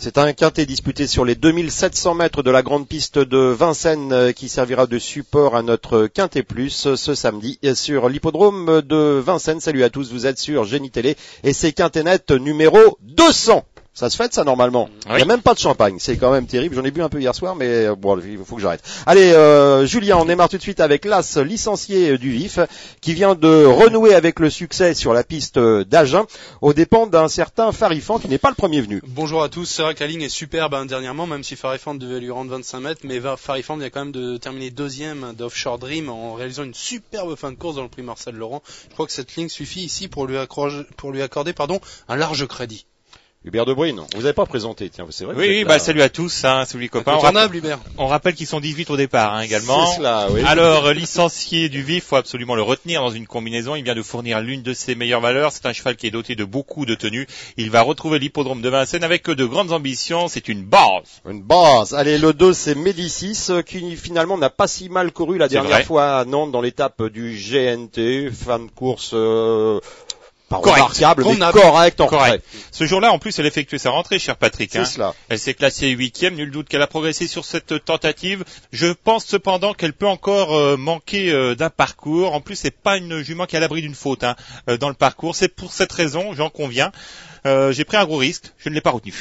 C'est un quintet disputé sur les 2700 mètres de la grande piste de Vincennes qui servira de support à notre Quintet Plus ce samedi sur l'hippodrome de Vincennes. Salut à tous, vous êtes sur Génie Télé et c'est Quintet Net numéro 200. Ça se fête ça normalement. Oui. Il n'y a même pas de champagne, c'est quand même terrible. J'en ai bu un peu hier soir, mais bon, il faut que j'arrête. Allez, Julien, on démarre tout de suite avec l'As licencié du Vif, qui vient de renouer avec le succès sur la piste d'Agen, aux dépens d'un certain Farifan qui n'est pas le premier venu. Bonjour à tous, c'est vrai que la ligne est superbe dernièrement, même si Farifan devait lui rendre 25 mètres, mais Farifan vient quand même de terminer deuxième d'Offshore Dream en réalisant une superbe fin de course dans le prix Marcel Laurent. Je crois que cette ligne suffit ici pour lui accorder un large crédit. Hubert de Bruyne, vous n'avez pas présenté, tiens, c'est vrai. Oui, salut à tous, salut les copains. On rappelle qu'ils sont 18 au départ, également. C'est cela, oui. Alors, licencié du Vif, faut absolument le retenir dans une combinaison. Il vient de fournir l'une de ses meilleures valeurs. C'est un cheval qui est doté de beaucoup de tenues. Il va retrouver l'hippodrome de Vincennes avec de grandes ambitions. C'est une base. Une base. Allez, le 2, c'est Médicis, qui finalement n'a pas si mal couru la dernière fois à Nantes dans l'étape du GNT. Fin de course, remarquable, mais correct en retrait. Ce jour-là, en plus, elle effectuait sa rentrée, cher Patrick. C'est cela. Elle s'est classée 8e, nul doute qu'elle a progressé sur cette tentative. Je pense cependant qu'elle peut encore manquer d'un parcours. En plus, c'est pas une jument qui est à l'abri d'une faute dans le parcours. C'est pour cette raison, j'en conviens. J'ai pris un gros risque, je ne l'ai pas retenu.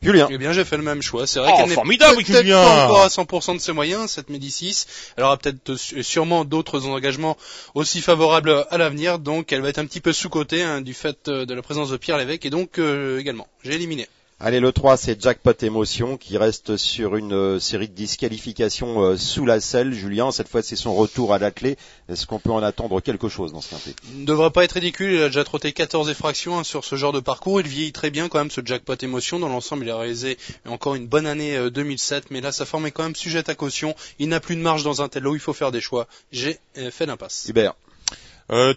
Julien. Eh bien, j'ai fait le même choix. C'est vrai qu'elle n'est peut-être pas encore à 100% de ses moyens, cette Médicis. Elle aura peut-être sûrement d'autres engagements aussi favorables à l'avenir, donc elle va être un petit peu sous-cotée du fait de la présence de Pierre Lévesque, et donc également, j'ai éliminé. Allez, le 3, c'est Jackpot Émotion qui reste sur une série de disqualifications sous la selle. Julien, cette fois, c'est son retour à l'attelé. Est-ce qu'on peut en attendre quelque chose dans ce quintet? Il ne devrait pas être ridicule. Il a déjà trotté 14 effractions sur ce genre de parcours. Il vieillit très bien quand même, ce Jackpot Émotion. Dans l'ensemble, il a réalisé encore une bonne année 2007. Mais là, sa forme est quand même sujette à caution. Il n'a plus de marge dans un tel lot. Il faut faire des choix. J'ai fait l'impasse. Hubert.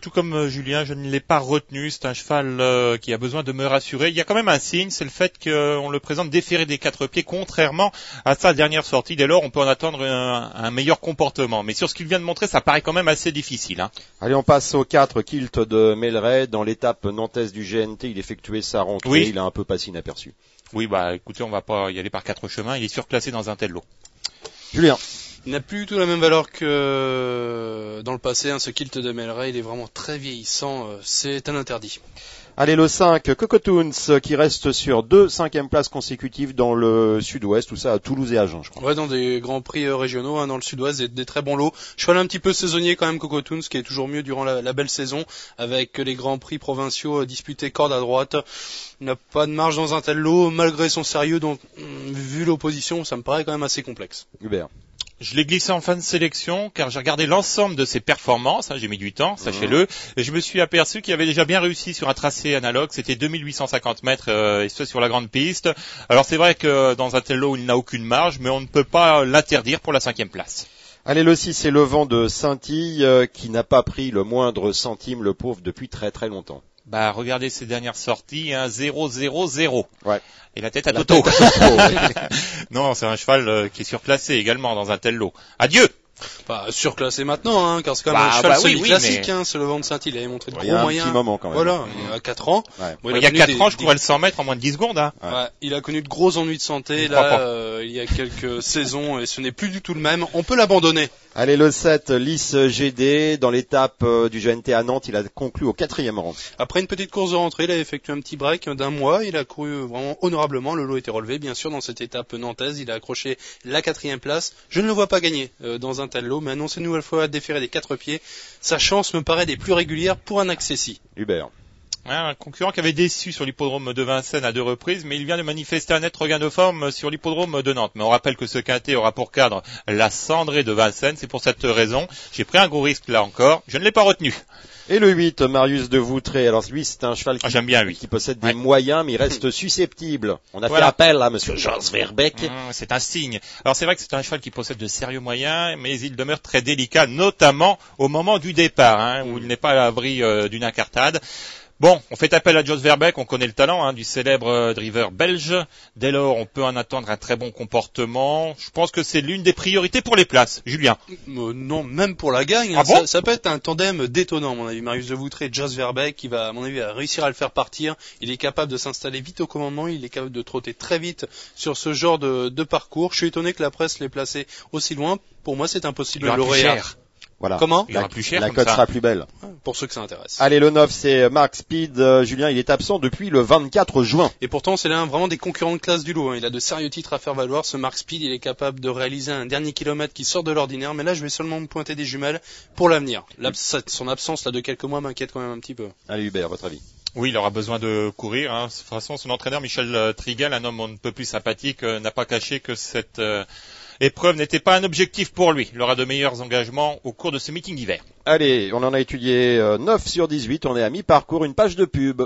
Tout comme Julien, je ne l'ai pas retenu. C'est un cheval qui a besoin de me rassurer. Il y a quand même un signe, c'est le fait qu'on le présente déféré des 4 pieds, contrairement à sa dernière sortie. Dès lors, on peut en attendre un meilleur comportement. Mais sur ce qu'il vient de montrer, ça paraît quand même assez difficile. Allez, on passe au 4, Kilt de Melray. Dans l'étape nantaise du GNT, il effectuait sa rentrée. Oui. Il a un peu passé inaperçu. Oui, écoutez, on va pas y aller par 4 chemins. Il est surclassé dans un tel lot. Julien. Il n'a plus du tout la même valeur que dans le passé, ce Kilt de Melray, il est vraiment très vieillissant, c'est un interdit. Allez, le 5, Cocotoons, qui reste sur 2 5e places consécutives dans le sud-ouest, tout ça à Toulouse et Agen, je crois. Ouais, dans des grands prix régionaux, dans le sud-ouest, des très bons lots. Cheval un petit peu saisonnier quand même, Cocotoons, qui est toujours mieux durant la belle saison, avec les grands prix provinciaux disputés corde à droite. Il n'a pas de marge dans un tel lot, malgré son sérieux, donc vu l'opposition, ça me paraît quand même assez complexe. Hubert. Je l'ai glissé en fin de sélection car j'ai regardé l'ensemble de ses performances, j'ai mis du temps, sachez-le, et je me suis aperçu qu'il avait déjà bien réussi sur un tracé analogue, c'était 2850 mètres et ce sur la grande piste. Alors c'est vrai que dans un tel lot il n'a aucune marge, mais on ne peut pas l'interdire pour la 5e place. Allez, le 6, c'est le vent de Saint-Ille qui n'a pas pris le moindre centime, le pauvre, depuis très très longtemps. Regardez ses dernières sorties, 0-0-0. Ouais. Et la tête à Toto. Non, c'est un cheval qui est surclassé également dans un tel lot. Adieu! Pas surclassé maintenant, car c'est quand même un cheval semi-classique, mais... c'est le vent de Saint-Hilaire, il a montré de gros moyens. Il y a un petit moment quand même. Voilà, il a 4 ans. Ouais. Bon, il y a 4 ans, je courais le 100 mètres en moins de 10 secondes. Ouais, il a connu de gros ennuis de santé, il y a quelques saisons, et ce n'est plus du tout le même. On peut l'abandonner. Allez, le 7, Lys GD, dans l'étape du GNT à Nantes, il a conclu au 4e rang. Après une petite course de rentrée, il a effectué un petit break d'1 mois, il a couru vraiment honorablement, le lot était relevé, bien sûr, dans cette étape nantaise, il a accroché la 4e place. Je ne le vois pas gagner dans un tel lot, mais annoncer une nouvelle fois déféré des 4 pieds, sa chance me paraît des plus régulières pour un accessi. Hubert. Un concurrent qui avait déçu sur l'hippodrome de Vincennes à 2 reprises, mais il vient de manifester un net regain de forme sur l'hippodrome de Nantes. Mais on rappelle que ce quintet aura pour cadre la Cendrée de Vincennes. C'est pour cette raison. J'ai pris un gros risque là encore. Je ne l'ai pas retenu. Et le 8, Marius de Voutré. Alors lui, c'est un cheval j'aime bien, lui. Qui possède des moyens, mais il reste susceptible. On a fait appel à monsieur Jos Verbeek. C'est un signe. Alors c'est vrai que c'est un cheval qui possède de sérieux moyens, mais il demeure très délicat, notamment au moment du départ, où il n'est pas à l'abri d'une incartade. Bon, on fait appel à Jos Verbeek, on connaît le talent du célèbre driver belge. Dès lors, on peut en attendre un très bon comportement. Je pense que c'est l'une des priorités pour les places. Julien. Non, même pour la gagne. Ah bon ça peut être un tandem détonnant, à mon avis. Marius de Voutré et Jos Verbeek, qui va, à mon avis, réussir à le faire partir. Il est capable de s'installer vite au commandement. Il est capable de trotter très vite sur ce genre de parcours. Je suis étonné que la presse l'ait placé aussi loin. Pour moi, c'est impossible. Il lauréat. Voilà. Comment? Il y aura plus cher La comme cote ça. sera plus belle. Pour ceux que ça intéresse. Allez, le 9, c'est Mark Speed. Julien, il est absent depuis le 24 juin. Et pourtant, c'est l'un vraiment des concurrents de classe du lot. Il a de sérieux titres à faire valoir. Ce Mark Speed, il est capable de réaliser un dernier kilomètre qui sort de l'ordinaire. Mais là, je vais seulement me pointer des jumelles pour l'avenir. Son absence là de quelques mois m'inquiète quand même un petit peu. Allez, Hubert, votre avis? Oui, il aura besoin de courir. De toute façon, son entraîneur, Michel Trigel, un homme on ne peut plus sympathique, n'a pas caché que cette épreuve n'était pas un objectif pour lui. Il aura de meilleurs engagements au cours de ce meeting d'hiver. Allez, on en a étudié 9 sur 18. On est à mi-parcours, une page de pub.